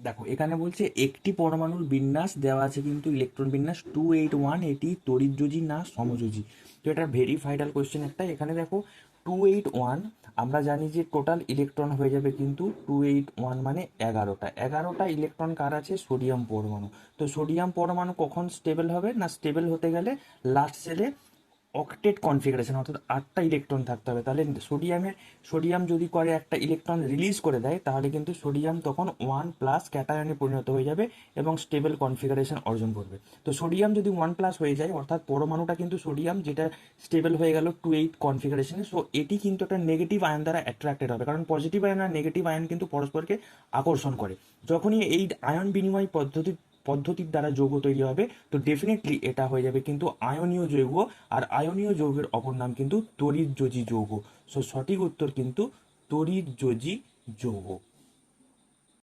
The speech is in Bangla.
দেখো এখানে বলছে একটি পরমাণুর বিন্যাস দেওয়া আছে, কিন্তু ইলেকট্রন বিন্যাস 281, এটি তড়িৎযোজী না সমযোজী। তো এটা ভেরি ভাইটাল কোয়েশ্চেন একটা। এখানে দেখো 281, আমরা জানি যে টোটাল ইলেকট্রন হয়ে যাবে কিন্তু 281 মানে 11টা। 11টা ইলেকট্রন কার আছে? সোডিয়াম পরমাণু। তো সোডিয়াম পরমাণু কখন স্টেবল হবে? না, স্টেবল হতে গেলে লাস্ট সেলে অক্টেট কনফিগারেশন, অর্থাৎ 8টা ইলেকট্রন থাকতে হবে। তাহলে সোডিয়াম যদি করে একটা ইলেকট্রন রিলিজ করে দেয়, তাহলে কিন্তু সোডিয়াম তখন 1+ ক্যাটায়নে পরিণত হয়ে যাবে এবং স্টেবল কনফিগারেশন অর্জন করবে। তো সোডিয়াম যদি 1+ হয়ে যায়, অর্থাৎ পরমাণুটা কিন্তু সোডিয়াম যেটা স্টেবল হয়ে গেল 2 8 কনফিগারেশনে, সো এটি কিন্তু একটা নেগেটিভ আয়ন দ্বারা অ্যাট্রাক্টেড হবে, কারণ পজিটিভ আয়ন আর নেগেটিভ আয়ন কিন্তু পরস্পরকে আকর্ষণ করে। যখনই এই আয়ন বিনিময় পদ্ধতির দ্বারা যৌগ তৈরি হবে, তো ডেফিনেটলি এটা হয়ে যাবে কিন্তু আয়নীয় যৌগ। আর আয়নীয় যৌগের অপর নাম কিন্তু তড়িৎযোজী যৌগ। সো সঠিক উত্তর কিন্তু তড়িৎযোজী যৌগ।